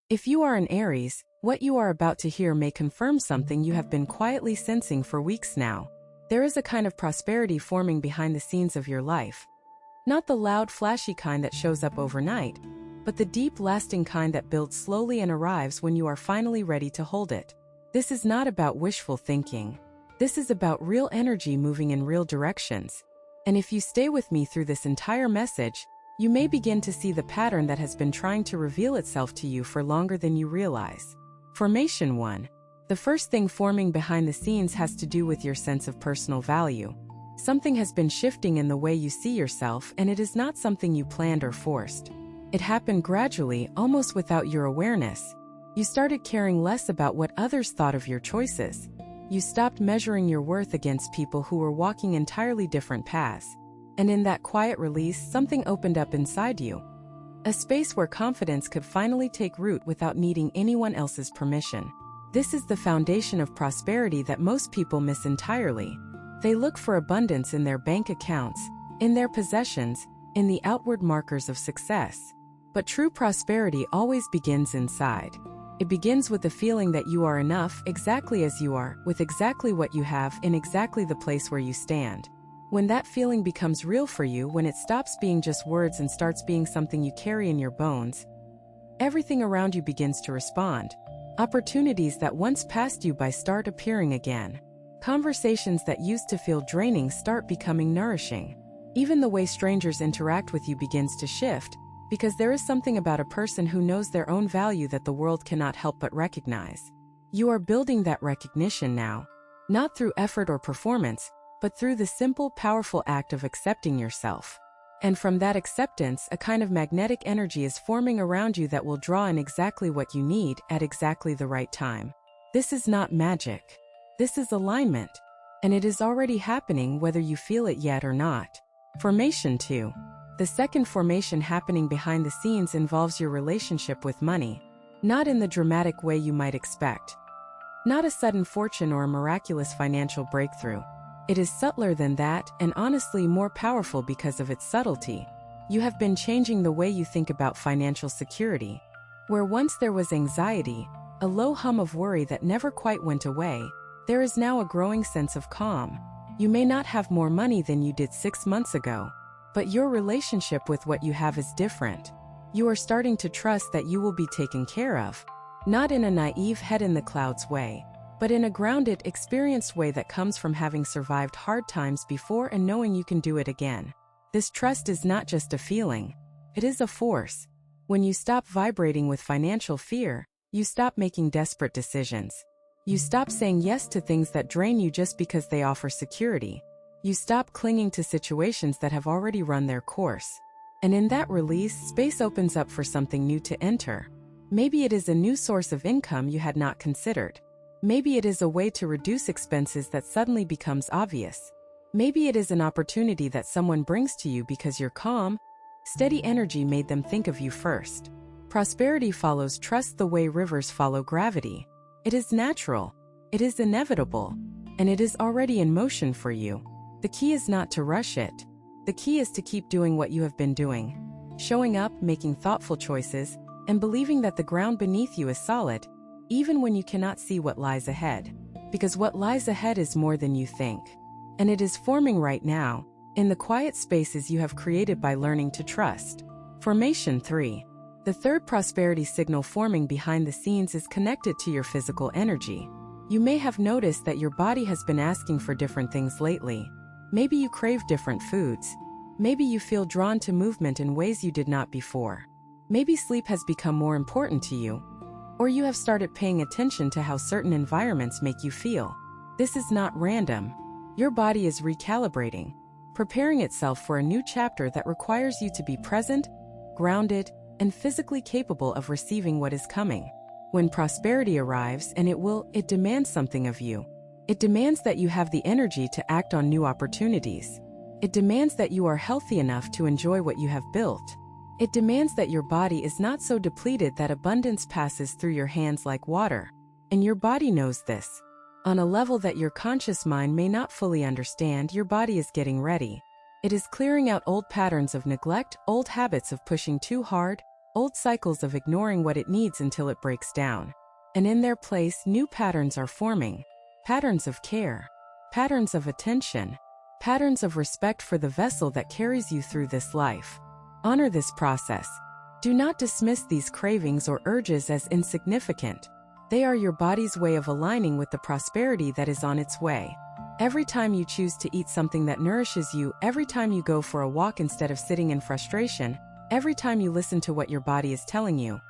If you are an Aries, what you are about to hear may confirm something you have been quietly sensing for weeks now. There is a kind of prosperity forming behind the scenes of your life. Not the loud, flashy kind that shows up overnight, but the deep, lasting kind that builds slowly and arrives when you are finally ready to hold it. This is not about wishful thinking. This is about real energy moving in real directions. And if you stay with me through this entire message, you may begin to see the pattern that has been trying to reveal itself to you for longer than you realize. Formation 1. The first thing forming behind the scenes has to do with your sense of personal value. Something has been shifting in the way you see yourself, and it is not something you planned or forced. It happened gradually, almost without your awareness. You started caring less about what others thought of your choices. You stopped measuring your worth against people who were walking entirely different paths. And in that quiet release, something opened up inside you. A space where confidence could finally take root without needing anyone else's permission. This is the foundation of prosperity that most people miss entirely. They look for abundance in their bank accounts, in their possessions, in the outward markers of success. But true prosperity always begins inside. It begins with the feeling that you are enough exactly as you are, with exactly what you have, in exactly the place where you stand. When that feeling becomes real for you, when it stops being just words and starts being something you carry in your bones, everything around you begins to respond. Opportunities that once passed you by start appearing again. Conversations that used to feel draining start becoming nourishing. Even the way strangers interact with you begins to shift, because there is something about a person who knows their own value that the world cannot help but recognize. You are building that recognition now, not through effort or performance, but through the simple, powerful act of accepting yourself. And from that acceptance, a kind of magnetic energy is forming around you that will draw in exactly what you need at exactly the right time. This is not magic. This is alignment. And it is already happening whether you feel it yet or not. Formation 2. The second formation happening behind the scenes involves your relationship with money. Not in the dramatic way you might expect. Not a sudden fortune or a miraculous financial breakthrough. It is subtler than that, and honestly more powerful because of its subtlety. You have been changing the way you think about financial security. Where once there was anxiety, a low hum of worry that never quite went away, there is now a growing sense of calm. You may not have more money than you did 6 months ago, but your relationship with what you have is different. You are starting to trust that you will be taken care of, not in a naive head-in-the-clouds way, but in a grounded, experienced way that comes from having survived hard times before and knowing you can do it again. This trust is not just a feeling. It is a force. When you stop vibrating with financial fear, you stop making desperate decisions. You stop saying yes to things that drain you just because they offer security. You stop clinging to situations that have already run their course. And in that release, space opens up for something new to enter. Maybe it is a new source of income you had not considered. Maybe it is a way to reduce expenses that suddenly becomes obvious. Maybe it is an opportunity that someone brings to you because your calm, steady energy made them think of you first. Prosperity follows trust the way rivers follow gravity. It is natural, it is inevitable, and it is already in motion for you. The key is not to rush it. The key is to keep doing what you have been doing. Showing up, making thoughtful choices, and believing that the ground beneath you is solid, even when you cannot see what lies ahead. Because what lies ahead is more than you think. And it is forming right now, in the quiet spaces you have created by learning to trust. Formation 3. The third prosperity signal forming behind the scenes is connected to your physical energy. You may have noticed that your body has been asking for different things lately. Maybe you crave different foods. Maybe you feel drawn to movement in ways you did not before. Maybe sleep has become more important to you. Or you have started paying attention to how certain environments make you feel. This is not random. Your body is recalibrating, preparing itself for a new chapter that requires you to be present, grounded, and physically capable of receiving what is coming. When prosperity arrives, and it demands something of you. It demands that you have the energy to act on new opportunities. It demands that you are healthy enough to enjoy what you have built. It demands that your body is not so depleted that abundance passes through your hands like water. And your body knows this. On a level that your conscious mind may not fully understand, your body is getting ready. It is clearing out old patterns of neglect, old habits of pushing too hard, old cycles of ignoring what it needs until it breaks down. And in their place, new patterns are forming. Patterns of care, patterns of attention, patterns of respect for the vessel that carries you through this life. Honor this process. Do not dismiss these cravings or urges as insignificant. They are your body's way of aligning with the prosperity that is on its way. Every time you choose to eat something that nourishes you, every time you go for a walk instead of sitting in frustration, every time you listen to what your body is telling you,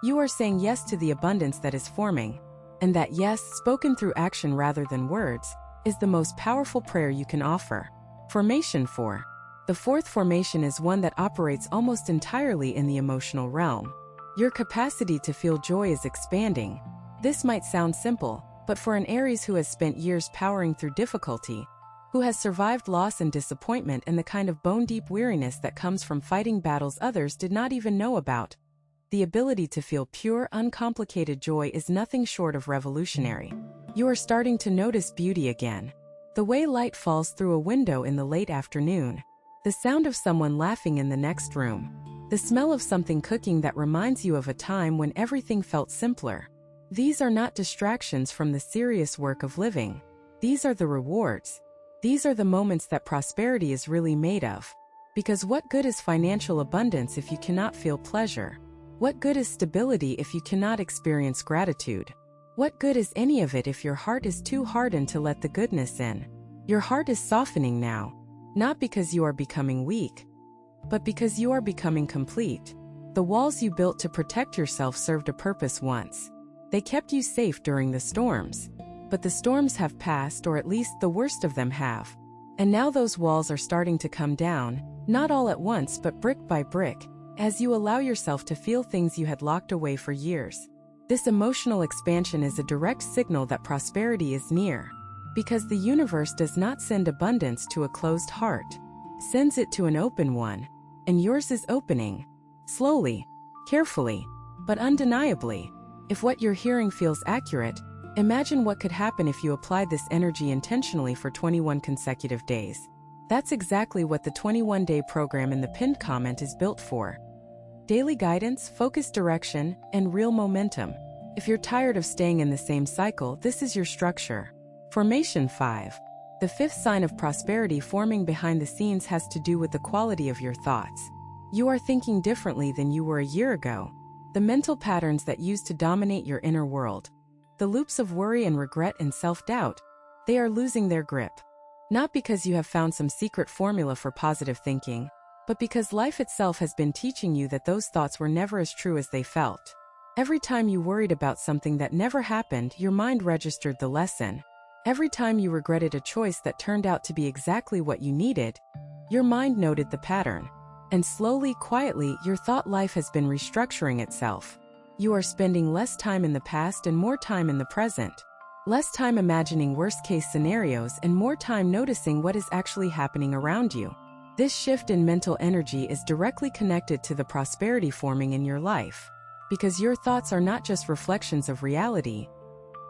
you are saying yes to the abundance that is forming. And that yes, spoken through action rather than words, is the most powerful prayer you can offer. Formation 4. The fourth formation is one that operates almost entirely in the emotional realm. Your capacity to feel joy is expanding. This might sound simple, but for an Aries who has spent years powering through difficulty, who has survived loss and disappointment and the kind of bone-deep weariness that comes from fighting battles others did not even know about, the ability to feel pure, uncomplicated joy is nothing short of revolutionary. You are starting to notice beauty again. The way light falls through a window in the late afternoon, the sound of someone laughing in the next room, the smell of something cooking that reminds you of a time when everything felt simpler. These are not distractions from the serious work of living. These are the rewards. These are the moments that prosperity is really made of. Because what good is financial abundance if you cannot feel pleasure? What good is stability if you cannot experience gratitude? What good is any of it if your heart is too hardened to let the goodness in? Your heart is softening now, not because you are becoming weak, but because you are becoming complete. The walls you built to protect yourself served a purpose once. They kept you safe during the storms. But the storms have passed, or at least the worst of them have. And now those walls are starting to come down, not all at once but brick by brick, as you allow yourself to feel things you had locked away for years. This emotional expansion is a direct signal that prosperity is near. Because the universe does not send abundance to a closed heart, sends it to an open one, and yours is opening. Slowly, carefully, but undeniably. If what you're hearing feels accurate, imagine what could happen if you applied this energy intentionally for 21 consecutive days. That's exactly what the 21-day program in the pinned comment is built for. Daily guidance, focused direction, and real momentum. If you're tired of staying in the same cycle, this is your structure. Formation 5. The fifth sign of prosperity forming behind the scenes has to do with the quality of your thoughts. You are thinking differently than you were a year ago. The mental patterns that used to dominate your inner world, the loops of worry and regret and self-doubt, they are losing their grip. Not because you have found some secret formula for positive thinking, but because life itself has been teaching you that those thoughts were never as true as they felt. Every time you worried about something that never happened, your mind registered the lesson. Every time you regretted a choice that turned out to be exactly what you needed, your mind noted the pattern. And slowly, quietly, your thought life has been restructuring itself. You are spending less time in the past and more time in the present. Less time imagining worst-case scenarios and more time noticing what is actually happening around you. This shift in mental energy is directly connected to the prosperity forming in your life. Because your thoughts are not just reflections of reality,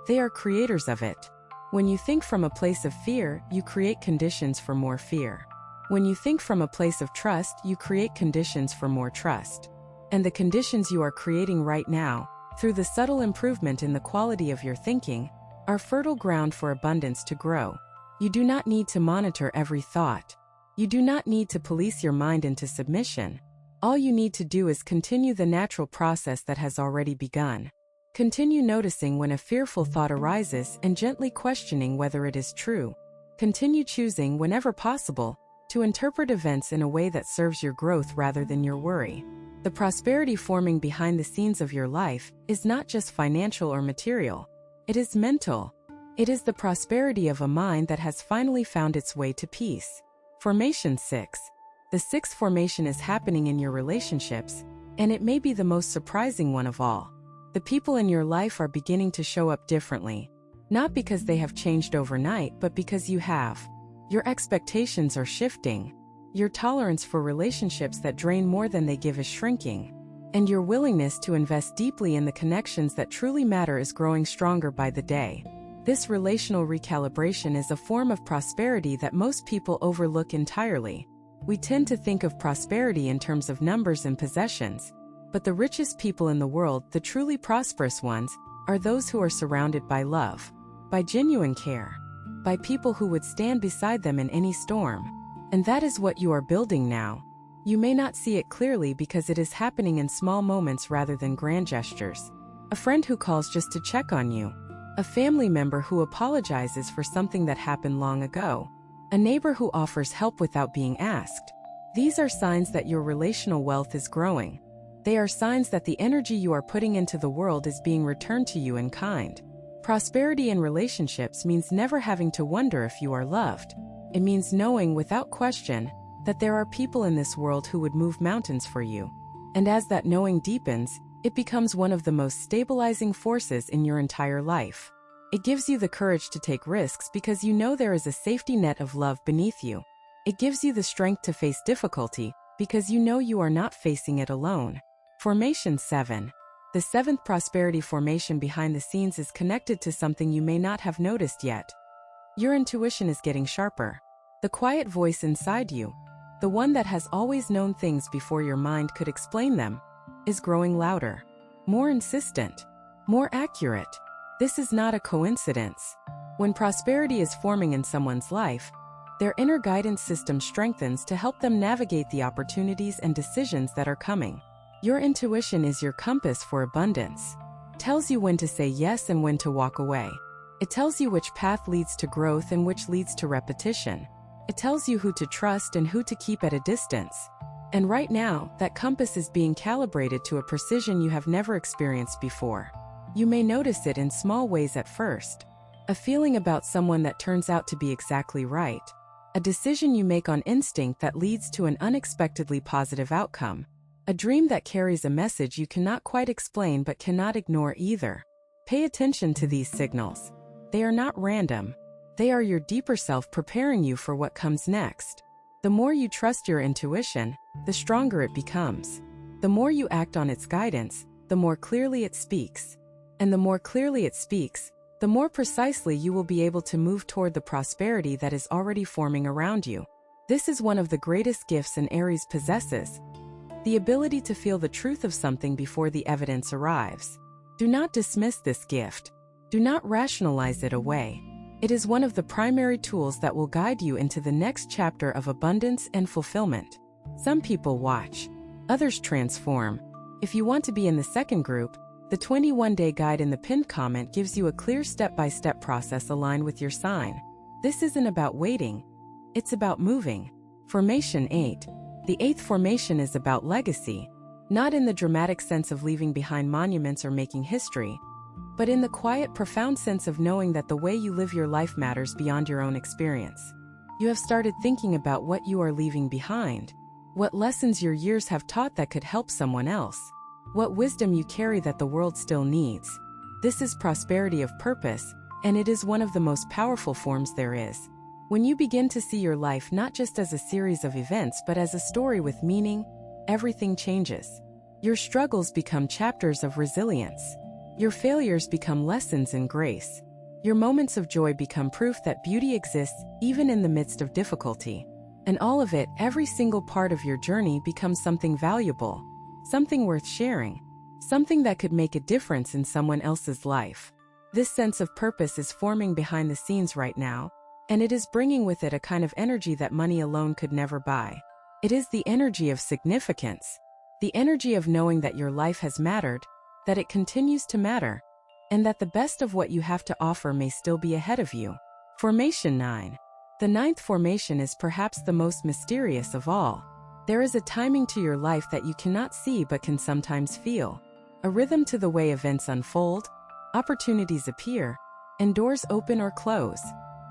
they are creators of it. When you think from a place of fear, you create conditions for more fear. When you think from a place of trust, you create conditions for more trust. And the conditions you are creating right now, through the subtle improvement in the quality of your thinking, are fertile ground for abundance to grow. You do not need to monitor every thought. You do not need to police your mind into submission. All you need to do is continue the natural process that has already begun. Continue noticing when a fearful thought arises and gently questioning whether it is true. Continue choosing, whenever possible, to interpret events in a way that serves your growth rather than your worry. The prosperity forming behind the scenes of your life is not just financial or material. It is mental. It is the prosperity of a mind that has finally found its way to peace. Formation 6. The sixth formation is happening in your relationships, and it may be the most surprising one of all. The people in your life are beginning to show up differently, not because they have changed overnight, but because you have. Your expectations are shifting. Your tolerance for relationships that drain more than they give is shrinking. And your willingness to invest deeply in the connections that truly matter is growing stronger by the day. This relational recalibration is a form of prosperity that most people overlook entirely. We tend to think of prosperity in terms of numbers and possessions, But the richest people in the world, the truly prosperous ones, are those who are surrounded by love, by genuine care, by people who would stand beside them in any storm. And that is what you are building now. You may not see it clearly because it is happening in small moments rather than grand gestures. A friend who calls just to check on you. A family member who apologizes for something that happened long ago. A neighbor who offers help without being asked. These are signs that your relational wealth is growing. They are signs that the energy you are putting into the world is being returned to you in kind. Prosperity in relationships means never having to wonder if you are loved. It means knowing without question that there are people in this world who would move mountains for you. And as that knowing deepens, it becomes one of the most stabilizing forces in your entire life. It gives you the courage to take risks because you know there is a safety net of love beneath you. It gives you the strength to face difficulty because you know you are not facing it alone. Formation 7. The seventh prosperity formation behind the scenes is connected to something you may not have noticed yet. Your intuition is getting sharper. The quiet voice inside you, the one that has always known things before your mind could explain them, is growing louder, more insistent, more accurate. This is not a coincidence. When prosperity is forming in someone's life, their inner guidance system strengthens to help them navigate the opportunities and decisions that are coming. Your intuition is your compass for abundance. It tells you when to say yes and when to walk away. It tells you which path leads to growth and which leads to repetition. It tells you who to trust and who to keep at a distance. And right now, that compass is being calibrated to a precision you have never experienced before. You may notice it in small ways at first. A feeling about someone that turns out to be exactly right. A decision you make on instinct that leads to an unexpectedly positive outcome. A dream that carries a message you cannot quite explain but cannot ignore either. Pay attention to these signals. They are not random. They are your deeper self preparing you for what comes next. The more you trust your intuition, the stronger it becomes. The more you act on its guidance, the more clearly it speaks. And the more clearly it speaks, the more precisely you will be able to move toward the prosperity that is already forming around you. This is one of the greatest gifts an Aries possesses. The ability to feel the truth of something before the evidence arrives. Do not dismiss this gift. Do not rationalize it away. It is one of the primary tools that will guide you into the next chapter of abundance and fulfillment. Some people watch, others transform. If you want to be in the second group, the 21-day guide in the pinned comment gives you a clear step-by-step process aligned with your sign. This isn't about waiting, it's about moving. Formation 8. The 8th formation is about legacy, not in the dramatic sense of leaving behind monuments or making history, but in the quiet, profound sense of knowing that the way you live your life matters beyond your own experience. You have started thinking about what you are leaving behind, what lessons your years have taught that could help someone else, what wisdom you carry that the world still needs. This is prosperity of purpose, and it is one of the most powerful forms there is. When you begin to see your life not just as a series of events but as a story with meaning, everything changes. Your struggles become chapters of resilience. Your failures become lessons in grace. Your moments of joy become proof that beauty exists even in the midst of difficulty. And all of it, every single part of your journey becomes something valuable, something worth sharing, something that could make a difference in someone else's life. This sense of purpose is forming behind the scenes right now, and it is bringing with it a kind of energy that money alone could never buy. It is the energy of significance, the energy of knowing that your life has mattered, that it continues to matter, and that the best of what you have to offer may still be ahead of you. Formation 9. The 9th formation is perhaps the most mysterious of all. There is a timing to your life that you cannot see but can sometimes feel. A rhythm to the way events unfold, opportunities appear, and doors open or close.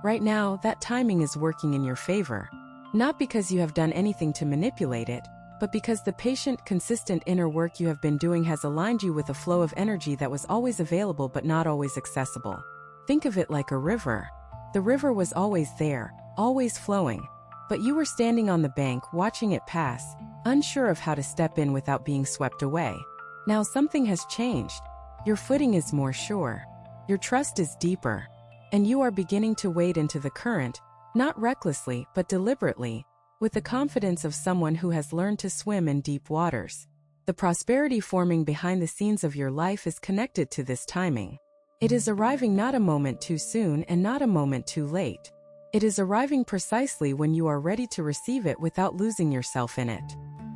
Right now, that timing is working in your favor. Not because you have done anything to manipulate it, but because the patient, consistent inner work you have been doing has aligned you with a flow of energy that was always available but not always accessible. Think of it like a river. The river was always there, always flowing, but you were standing on the bank watching it pass, unsure of how to step in without being swept away. Now something has changed. Your footing is more sure. Your trust is deeper. And you are beginning to wade into the current, not recklessly but deliberately, with the confidence of someone who has learned to swim in deep waters. The prosperity forming behind the scenes of your life is connected to this timing. It is arriving not a moment too soon and not a moment too late. It is arriving precisely when you are ready to receive it without losing yourself in it.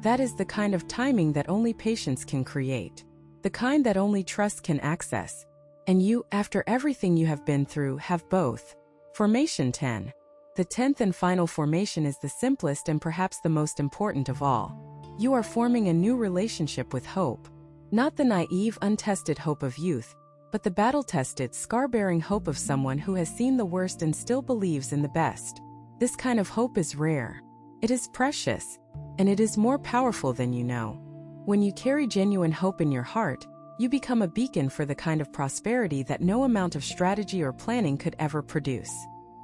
That is the kind of timing that only patience can create. The kind that only trust can access. And you, after everything you have been through, have both. Formation 10. The 10th and final formation is the simplest and perhaps the most important of all. You are forming a new relationship with hope. Not the naive, untested hope of youth, but the battle-tested, scar-bearing hope of someone who has seen the worst and still believes in the best. This kind of hope is rare. It is precious, and it is more powerful than you know. When you carry genuine hope in your heart, you become a beacon for the kind of prosperity that no amount of strategy or planning could ever produce.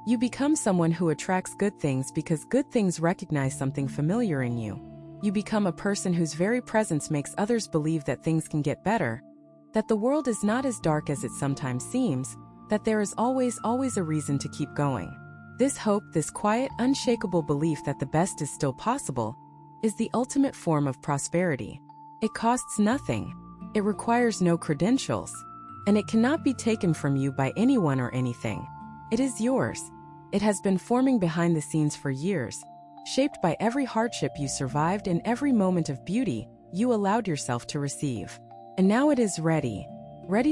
You become someone who attracts good things because good things recognize something familiar in you. You become a person whose very presence makes others believe that things can get better, that the world is not as dark as it sometimes seems, that there is always a reason to keep going. This hope, this quiet, unshakable belief that the best is still possible, is the ultimate form of prosperity. It costs nothing. It requires no credentials, and it cannot be taken from you by anyone or anything. It is yours. It has been forming behind the scenes for years, shaped by every hardship you survived and every moment of beauty you allowed yourself to receive. And now it is ready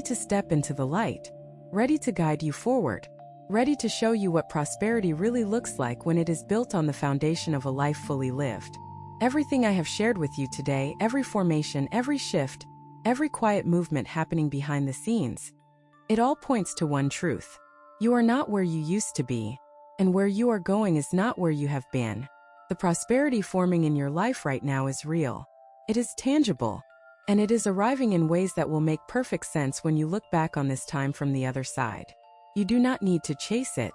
to step into the light, ready to guide you forward, ready to show you what prosperity really looks like when it is built on the foundation of a life fully lived. Everything I have shared with you today, every formation, every shift, every quiet movement happening behind the scenes, it all points to one truth. You are not where you used to be, and where you are going is not where you have been. The prosperity forming in your life right now is real. It is tangible, and it is arriving in ways that will make perfect sense when you look back on this time from the other side. You do not need to chase it.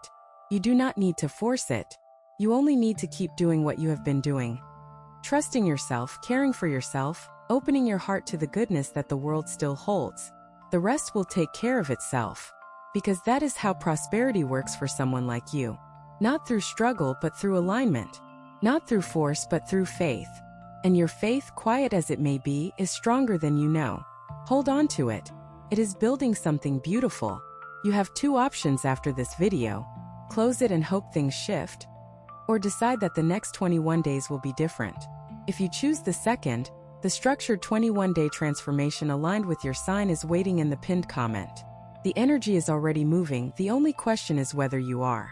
You do not need to force it. You only need to keep doing what you have been doing. Trusting yourself, caring for yourself, opening your heart to the goodness that the world still holds. The rest will take care of itself. Because that is how prosperity works for someone like you. Not through struggle, but through alignment. Not through force, but through faith. And your faith, quiet as it may be, is stronger than you know. Hold on to it. It is building something beautiful. You have two options after this video. Close it and hope things shift, or decide that the next 21 days will be different. If you choose the second, the structured 21-day transformation aligned with your sign is waiting in the pinned comment. The energy is already moving, the only question is whether you are.